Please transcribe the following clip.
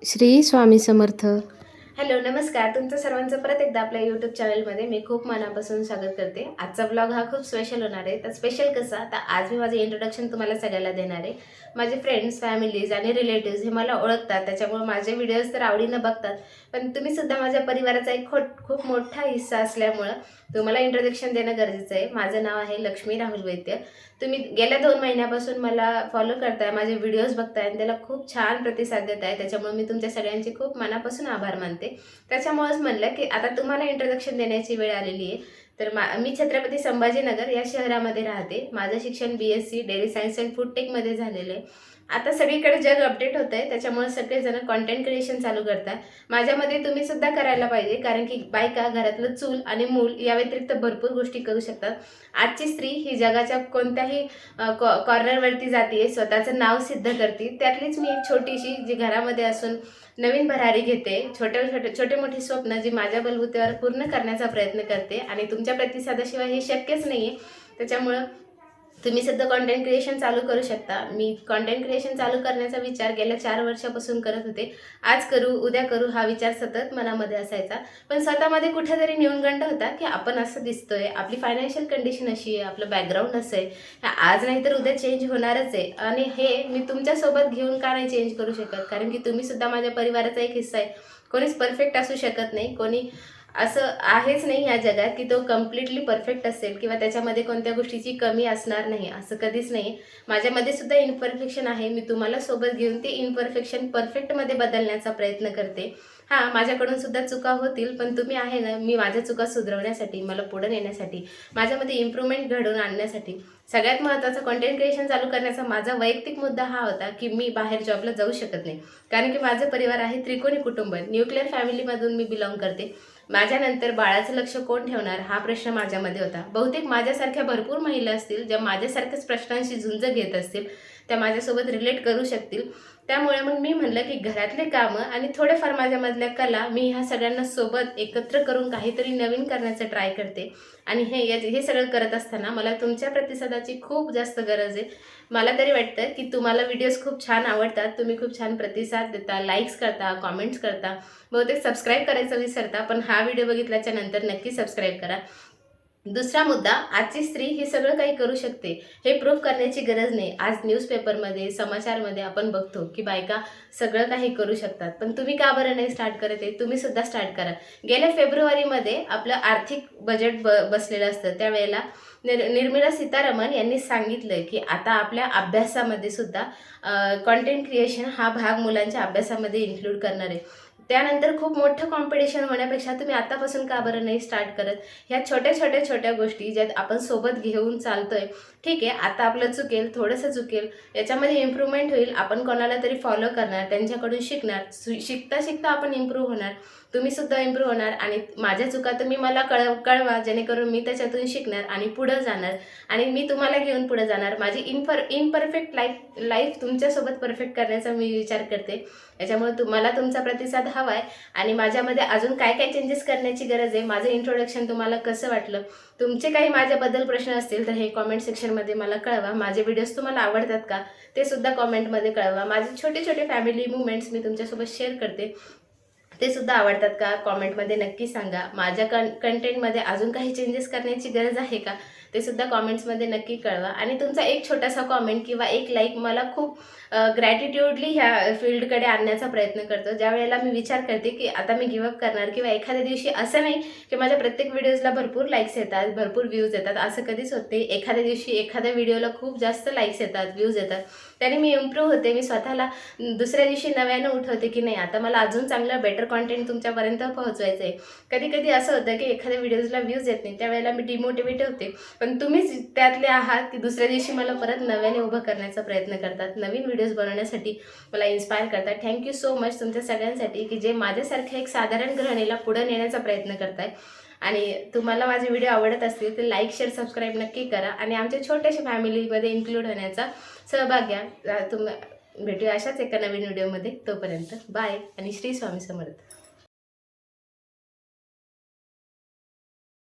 Shri Swami Samarth. Hello, नमस्कार. तुमचं सर्वांचं परत एकदा आपल्या यूट्यूब चॅनलमध्ये मी खूप मनापासून स्वागत करते. आजचा ब्लॉग हा खूप स्पेशल होणार आहे. तर स्पेशल कसा, तर आज मी माझं इंट्रोडक्शन तुम्हाला सगळ्याला देणार आहे. माझे फ्रेंड्स, फॅमिलीज आणि रिलेटिव्स हे मला ओळखतात, त्याच्यामुळे माझे व्हिडिओज तर आवडीनं बघतात. पण तुम्ही सुद्धा माझ्या परिवाराचा एक खूप मोठा हिस्सा असल्यामुळं तुम्हाला इंट्रोडक्शन देणं गरजेचं आहे. माझं नाव आहे लक्ष्मी राहुल वैद्य. तुम्ही गेल्या 2 महिन्यापासून मला फॉलो करताय, माझे व्हिडिओज बघताय आणि त्याला खूप छान प्रतिसाद देत आहे. त्याच्यामुळे मी तुमच्या सगळ्यांचे खूप मनापासून आभार मानते. त्याच्यामुळेच म्हणलं की आता तुम्हाला इंट्रोडक्शन देण्याची वेळ आलेली आहे. तर मी छत्रपती संभाजीनगर या शहरामध्ये राहते. माझं शिक्षण BSc dairy science and food टेकमध्ये झालेलं आहे. आता सगळीकडे जग अपडेट होत आहे, त्याच्यामुळे सगळेजण कॉन्टेंट क्रिएशन चालू करतात. माझ्यामध्ये तुम्ही सुद्धा करायला पाहिजे, कारण की बायका घरातलं चूल आणि मूल या व्यतिरिक्त भरपूर गोष्टी करू शकतात. आजची स्त्री ही जगाच्या कोणत्याही कॉर्नरवरती जाते, स्वतःचं नाव सिद्ध करते. त्यातलीच मी एक छोटीशी जी घरामध्ये असून नवीन भरारी घेते, छोटे मोठी स्वप्न जी माझ्या बलबुत्यावर पूर्ण करण्याचा प्रयत्न करते आणि तुमच्या प्रतिसादाशिवाय हे शक्यच नाही आहे. त्याच्यामुळं तुम्ही सुद्धा कॉन्टेंट क्रिएशन चालू करू शकता. मी कॉन्टेंट क्रिएशन चालू करण्याचा विचार गेल्या 4 वर्षापासून करत होते. आज करू, उद्या करू हा विचार सतत मनामध्ये असायचा. पण स्वतःमध्ये कुठेतरी न्यूनगंड होता की आपण असं दिसतोय, आपली फायनान्शियल कंडिशन अशी आहे, आपलं बॅकग्राऊंड असं आहे, आज नाही तर उद्या चेंज होणारच आहे. आणि हे मी तुमच्यासोबत घेऊन का नाही चेंज करू शकत, कारण की तुम्ही सुद्धा माझ्या परिवाराचा एक हिस्सा आहे. कोणीच परफेक्ट असू शकत नाही, कोणी असं आहेच नाही या जगात की तो कम्प्लिटली परफेक्ट असेल किंवा त्याच्यामध्ये कोणत्या गोष्टीची कमी असणार नाही, असं कधीच नाही. माझ्यामध्ये सुद्धा इम्परफेक्शन आहे. मी तुम्हाला सोबत घेऊन ते इम्परफेक्शन परफेक्टमध्ये बदलण्याचा प्रयत्न करते. हां, माझ्याकडून सुद्धा चुका होतील, पण तुम्ही आहे ना, मी माझ्या चुका सुधारण्यासाठी, मला पुढे नेण्यासाठी, माझ्यामध्ये इम्प्रूव्हमेंट घडवून आणण्यासाठी. सगळ्यात महत्त्वाचं कॉन्टेंट क्रिएशन चालू करण्याचा माझा वैयक्तिक मुद्दा हा होता की मी बाहेर जॉबला जाऊ शकत नाही, कारण की माझं परिवार आहे त्रिकोणी कुटुंब, न्यूक्लिअर फॅमिलीमधून मी बिलॉंग करते. माझ्यानंतर बाळाचं लक्ष कोण ठेवणार हा प्रश्न माझ्यामध्ये होता. बहुतेक माझ्यासारख्या भरपूर महिला असतील ज्या माझ्यासारख्याच प्रश्नांशी झुंज घेत असतील, त्या माझ्यासोबत रिलेट करू शकतील. त्यामुळे मग मी म्हणलं की घरातले कामं आणि थोडेफार माझ्यामधल्या कला मी ह्या सगळ्यांना सोबत एकत्र करून काहीतरी नवीन करण्याचं ट्राय करते. आणि हे सगळं करत असताना मला तुमच्या प्रतिसादाची खूप जास्त गरज आहे. मला तरी वाटतं की तुम्हाला व्हिडिओज खूप छान आवडतात, तुम्ही खूप छान प्रतिसाद देता, लाईक्स करता, कॉमेंट्स करता. बहुतेक सबस्क्राईब करायचं विसरता, पण हा व्हिडिओ बघितल्याच्या नंतर नक्की सबस्क्राईब करा. दुसरा मुद्दा, आजची स्त्री हे सगळं काही करू शकते हे प्रूव्ह करण्याची गरज नाही. आज न्यूजपेपरमध्ये, समाचारमध्ये आपण बघतो की बायका सगळं काही करू शकतात. पण तुम्ही का बरं नाही स्टार्ट करत आहे? तुम्ही सुद्धा स्टार्ट करा. गेल्या फेब्रुवारीमध्ये आपलं आर्थिक बजेट बसलेलं असतं, त्यावेळेला निर्मला सीतारामन यांनी सांगितलं की आता आपल्या अभ्यासामध्ये सुद्धा कॉन्टेंट क्रिएशन हा भाग मुलांच्या अभ्यासामध्ये इन्क्लूड करणार आहे. त्यानंतर खूप मोठं कॉम्पिटिशन होण्यापेक्षा तुम्ही आतापासून का बरं नाही स्टार्ट करत? ह्या छोट्या गोष्टी ज्यात आपण सोबत घेऊन चालतोय, ठीक आहे, आता आपलं चुकेल, थोडंसं चुकेल, याच्यामध्ये इम्प्रूव्हमेंट होईल. आपण कोणाला तरी फॉलो करणार, त्यांच्याकडून शिकणार, शिकता आपण इम्प्रूव्ह होणार. तुम्ही सुद्धा इम्प्रूव्ह होणार आणि माझ्या चुका तुम्ही मला कळवा, जेणेकरून मी त्याच्यातून शिकणार आणि पुढं जाणार आणि मी तुम्हाला घेऊन पुढे जाणार. माझी इम्परफेक्ट लाईफ तुमच्यासोबत परफेक्ट करण्याचा मी विचार करते. याच्यामुळे तुम्हाला तुमचा प्रतिसाद हवा आहे आणि माझ्यामध्ये अजून काय काय चेंजेस करण्याची गरज आहे. माझं इंट्रोडक्शन तुम्हाला कसं वाटलं? तुमचे काही माझ्याबद्दल प्रश्न असतील तर हे कॉमेंट सेक्शनमध्ये मला कळवा. माझे व्हिडिओज तुम्हाला आवडतात का ते सुद्धा कॉमेंटमध्ये कळवा. माझे छोटे फॅमिली मुवमेंट्स मी तुमच्यासोबत शेअर करते, ते सुद्धा आवडतात का कॉमेंटमध्ये नक्की सांगा. माझ्या कंटेंटमध्ये अजून काही चेंजेस करण्याची गरज आहे का ते सुद्धा कॉमेंट्समध्ये नक्की कळवा. आणि तुमचा एक छोटासा कॉमेंट किंवा एक लाईक मला खूप ग्रॅटिट्यूडली ह्या फील्डकडे आणण्याचा प्रयत्न करतो. ज्या वेळेला मी विचार करते की आता मी गिवअप करणार किंवा एखाद्या दिवशी असं नाही की माझ्या प्रत्येक व्हिडिओजला भरपूर लाईक्स येतात, भरपूर व्ह्यूज येतात, असं कधीच होत नाही. एखाद्या दिवशी एखाद्या व्हिडिओला खूप जास्त लाईक्स येतात, व्ह्यूज येतात, त्याने मी इम्प्रूव्ह होते. मी स्वतःला दुसऱ्या दिवशी नव्यानं उठवते की नाही, आता मला अजून चांगलं बेटर कॉन्टेंट तुमच्यापर्यंत पोहोचवायचं आहे. कधी असं होतं की एखाद्या व्हिडिओजला व्ह्यूज येत नाही, त्यावेळेला मी डिमोटिवेट होते. पण तुम्हीच त्यातले आहात की दुसऱ्या दिवशी मला परत नव्याने उभं करण्याचा प्रयत्न करतात, नवीन व्हिडिओज बनवण्यासाठी मला इन्स्पायर करतात. थँक्यू सो मच तुमच्या सगळ्यांसाठी की जे माझ्यासारख्या एक साधारण गृहिणीला पुढे नेण्याचा प्रयत्न करताय. आणि तुम्हाला माझे व्हिडिओ आवडत असतील तर लाईक, शेअर, सबस्क्राईब नक्की करा आणि आमच्या छोट्याशा फॅमिलीमध्ये इन्क्लूड होण्याचा सहभाग घ्या. भेटूया अशाच एका नवीन व्हिडिओमध्ये. तोपर्यंत बाय आणि श्री स्वामी समर्थ.